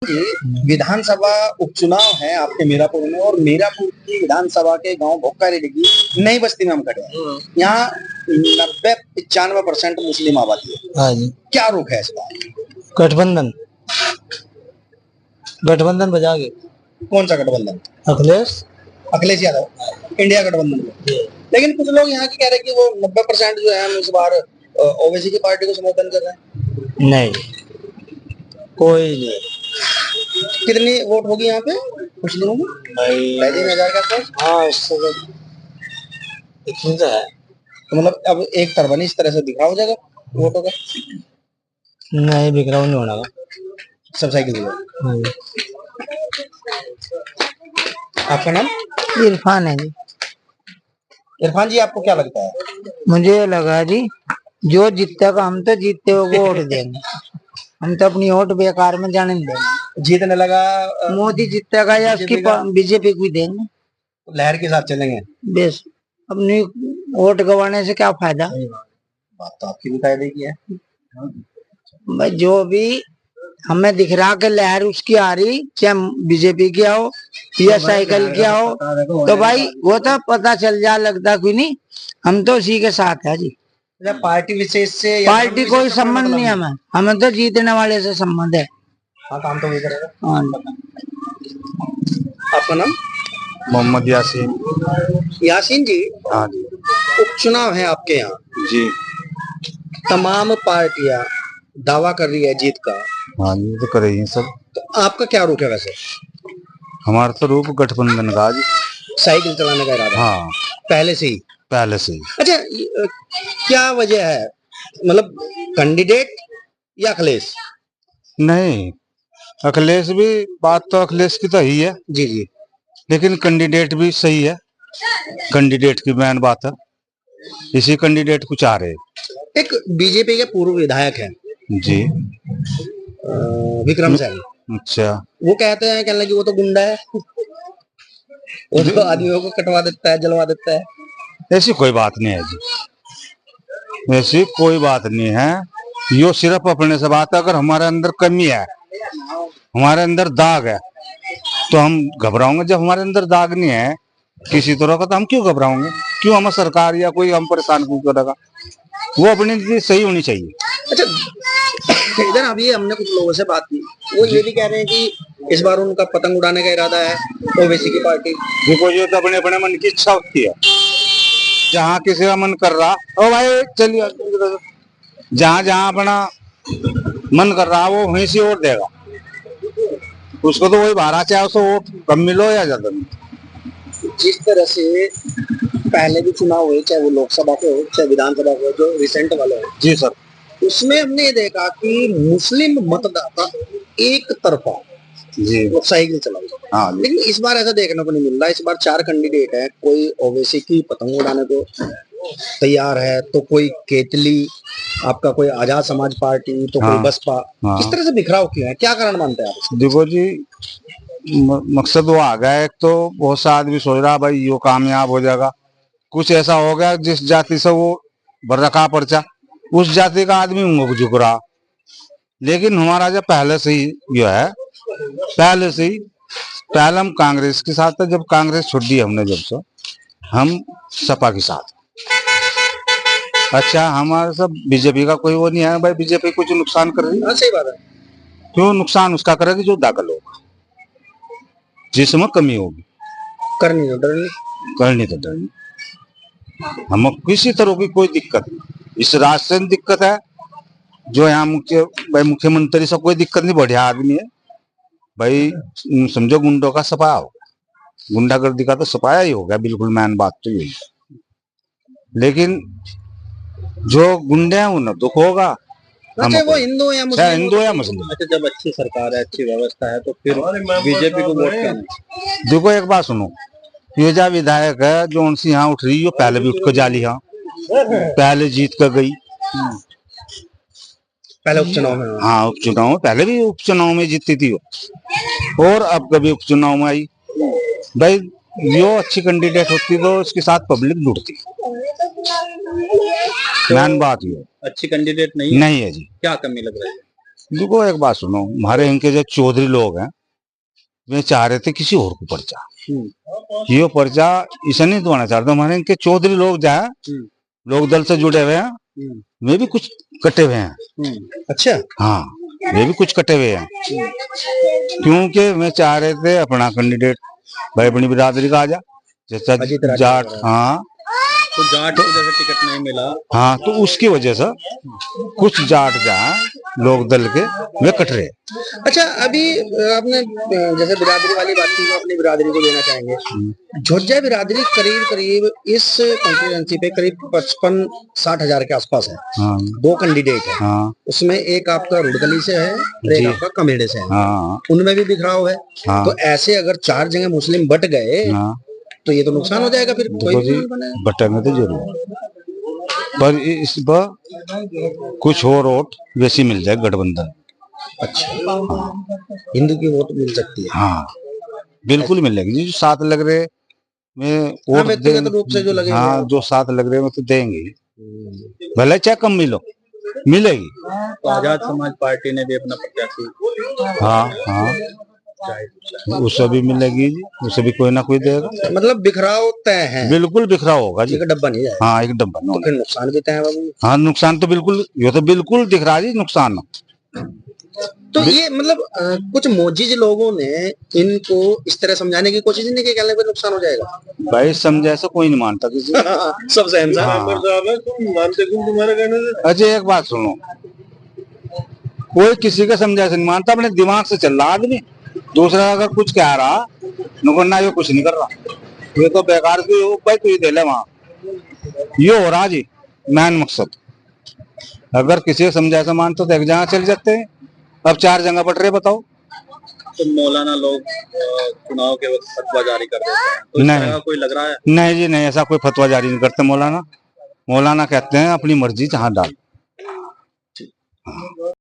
विधानसभा उपचुनाव है आपके मीरापुर में, और मीरापुर की विधानसभा के गांव भोक्कारेड्डी की नई बस्ती में हम खड़े हैं। यहाँ 90-95% मुस्लिम आबादी है। हाँ जी। क्या रुख है इस बार? गठबंधन गठबंधन बजा के। कौन सा गठबंधन? अखिलेश यादव, इंडिया गठबंधन में। लेकिन कुछ लोग यहाँ के कह रहे हैं कि वो 90% जो है हम इस बार ओवैसी की पार्टी को समर्थन कर रहे हैं। नहीं, कोई नहीं। कितनी वोट होगी यहाँ पे मुस्लिमों में? 3,500 के आसपास। हाँ, उससे इतनी तो है। तो मतलब अब एक तरबनी इस तरह से दिखा हो जाएगा वोटों का? नहीं, बिखराव नहीं होना। सब साइकिल। आपका नाम? इरफान है जी। इरफान जी, आपको क्या लगता है? मुझे लगा जी, जो जीतेगा हम तो जीतते हो वोट देंगे। हम तो अपनी वोट बेकार में जाने नहीं देंगे। जीतने लगा मोदी जीतेगा या उसकी बीजेपी को भी देंगे। लहर के साथ चलेंगे बेस। अपनी वोट गंवाने से क्या फायदा? बात तो आपकी भी फायदे की है भाई। जो भी हमें दिख रहा कि लहर उसकी आ रही, चाहे बीजेपी की आओ या साइकिल की आओ, तो भाई वो तो पता चल जा, लगता कोई नहीं। हम तो उसी के साथ है जी। पार्टी विशेष से पार्टी कोई संबंध नहीं है हमें तो जीतने वाले से संबंध है। हाँ, काम तो वही करेगा। हाँ। आपका नाम? मोहम्मद यासीन। यासीन जी। हाँ जी। उपचुनाव है आपके यहाँ जी। तमाम पार्टियां दावा कर रही है जीत का। हाँ जी, तो कर रही है सब। तो आपका क्या रूप है वैसे? हमारा तो रूप गठबंधन का जी। साइकिल चलाने का इरादा? हाँ, पहले से ही। अच्छा, क्या वजह है? मतलब कैंडिडेट या अखिलेश? नहीं, अखिलेश भी, बात तो अखिलेश की तो ही है जी जी, लेकिन कैंडिडेट भी सही है। कैंडिडेट की मेन बात है, इसी कैंडिडेट को चाह रहे। एक बीजेपी के पूर्व विधायक हैं जी, विक्रम सैनी। अच्छा। वो कहते हैं, कहने लगे वो तो गुंडा है, वो तो आदमियों को कटवा देता है, जलवा देता है। ऐसी कोई बात नहीं है जी, ऐसी कोई बात नहीं है। यो सिर्फ अपने से बात है। अगर हमारे अंदर कमी है, हमारे अंदर दाग है, तो हम घबराओगे? जब हमारे अंदर दाग नहीं है किसी तरह का, तो हम क्यों घबराओगे? क्यों हमें सरकार या कोई हम परेशान क्यों करेगा? वो अपनी चीज सही होनी चाहिए। अच्छा, इधर अभी हमने कुछ लोगों से बात की, वो ये भी कह रहे हैं कि इस बार उनका पतंग उड़ाने का इरादा है ओवैसी की पार्टी। देखो, ये तो अपने अपने मन की इच्छा होती है। जहाँ किसी का मन कर रहा, ओ भाई चलिए, जहाँ जहाँ अपना मन कर रहा वो वहीं से वोट देगा। उसको तो वही बारह, चाहे उसको वोट कम मिलो या ज्यादा मिलो। जिस तरह से पहले भी चुनाव हुए, चाहे वो लोकसभा के हो चाहे विधानसभा के हो, जो रिसेंट वाले हो जी सर, उसमें हमने ये देखा कि मुस्लिम मतदाता एक तरफा जी वो साइकिल चलाई। हाँ, लेकिन इस बार ऐसा देखने को नहीं मिल रहा। इस बार 4 कैंडिडेट है, कोई ओवैसी की पतंग उड़ाने को तैयार है, तो कोई केतली, आपका कोई आजाद समाज पार्टी, तो कोई बसपा। किस तरह से बिखराव क्यों है? क्या कारण मानते हैं आप? देखो जी, मकसद वो आ गया। एक तो बहुत सा आदमी सोच रहा भाई यो कामयाब हो जाएगा। कुछ ऐसा हो गया जिस जाति से वो भर रखा पर्चा, उस जाति का आदमी मुंह झुक रहा। लेकिन हमारा जब पहले से ही जो है, पहले हम कांग्रेस के साथ था। जब कांग्रेस छोड़ दी हमने, जब से हम सपा के साथ। अच्छा, हमारे सब बीजेपी का कोई वो नहीं है भाई। बीजेपी कुछ नुकसान कर रही है। सही बात है। क्यों नुकसान उसका करेगी जो दाखिल होगा, जिसमें कमी होगी। करनी तो डरनी। हम किसी तरह की कोई दिक्कत नहीं। इस राष्ट्र से दिक्कत है, जो यहाँ मुख्यमंत्री से कोई दिक्कत नहीं, बढ़िया आदमी है भाई। समझो गुंडों का सफाया हो, गुंडागर्दी का तो सफाया ही हो गया, बिल्कुल मैन बात तो यही। लेकिन जो गुंडे हैं उन्हें दुख होगा। अच्छा, वो हिंदू या मुस्लिम। अच्छा, जब अच्छी सरकार है, अच्छी व्यवस्था है, तो फिर बीजेपी को वोट क्यों नहीं? देखो, एक बात सुनो, ये जो विधायक है जो उनसे यहाँ उठ रही है, पहले भी उठ कर जाली, हाँ पहले जीत कर गई। पहले उपचुनाव में? हाँ, उपचुनाव में, पहले भी उपचुनाव में जीती थी वो, और अब कभी उपचुनाव में आई। भाई यो अच्छी कैंडिडेट होती तो इसके साथ पब्लिक जुड़ती। मैन बात ये अच्छी कैंडिडेट नहीं है जी। क्या कमी लग रही है? देखो एक बात सुनो, हमारे इनके जो चौधरी लोग हैं वे चाह रहे थे किसी और को पर्चा, ये पर्चा इसे नहीं दबाना चाहते। हमारे इनके चौधरी लोग जाए, लोक दल से जुड़े हुए हैं, वे भी कुछ कटे हुए हैं। अच्छा, हाँ, वे भी कुछ कटे हुए हैं, क्योंकि वे चाह रहे थे अपना कैंडिडेट भाई अपनी बिरादरी का आ जा, जैसा जाट। हाँ, तो जाट को जैसे टिकट नहीं मिला, हाँ, तो उसकी वजह से कुछ जाट जहाँ लोक दल के वे कट रहे। अच्छा, अभी आपने जैसे बिरादरी वाली बात की, अपनी बिरादरी को देना चाहेंगे। झोज्जा बिरादरी करीब करीब इस कॉन्स्टिट्यूएंसी पे करीब 55-60 हजार के आसपास है। हाँ, 2 कैंडिडेट है। हाँ, उसमें एक आपका रुड़गली से है और एक आपका कमेड़े से है। हाँ, उनमें भी बिखराव है। हाँ, तो ऐसे अगर 4 जगह मुस्लिम बट गए हाँ, तो ये तो नुकसान हो जाएगा, फिर कोई देखो जी, भी बनेगा। बटेंगे तो जरूर, पर इस पर कुछ और वोट वैसी मिल जाए गठबंधन। अच्छा, हिंदू की वोट मिल सकती है। हाँ, बिल्कुल मिलेगी जी, जो 7 लग रहे में वोट व्यक्तिगत रूप से जो लगेंगे। हाँ, जो 7 लग रहे में तो देंगे, भले चाहे कम मिलेगी। तो आजाद समाज पार्टी ने भी अपना प्रत्याशी, हाँ, हाँ, उसे भी मिलेगी जी, उसे भी कोई ना कोई देगा। मतलब बिखराव तय है, बिल्कुल बिखराव होगा जी, एक डब्बा नहीं जाएगा। हाँ, एक डब्बा तो फिर नुकसान भी तय है बाबू। हाँ, नुकसान तो बिल्कुल, ये तो बिल्कुल दिख रहा है जी नुकसान। तो ये मतलब कुछ मोजिज लोगों ने इनको इस तरह समझाने की कोशिश नहीं की, कहने पे नुकसान हो जाएगा। भाई समझे ऐसा कोई नहीं मानता किसी। सब सहमत अजय एक बात सुनो, कोई किसी का समझा से नहीं मानता, अपने दिमाग से चल रहा आदमी। दूसरा अगर कुछ कह रहा ना, ये कुछ नहीं कर रहा, ये तो बेकार की भाई तू दे ले वहां, ये हो रहा जी मैन मकसद। अगर किसी को समझा से मानते तो एक जगह चल जाते हैं, अब 4 जगह बट रहे, बताओ। तो मौलाना लोग चुनाव के वक्त फतवा जारी कर देते हैं, तो नहीं, कोई लग रहा है? नहीं जी, नहीं, ऐसा कोई फतवा जारी नहीं करते मौलाना। मौलाना कहते हैं अपनी मर्जी जहां डाल।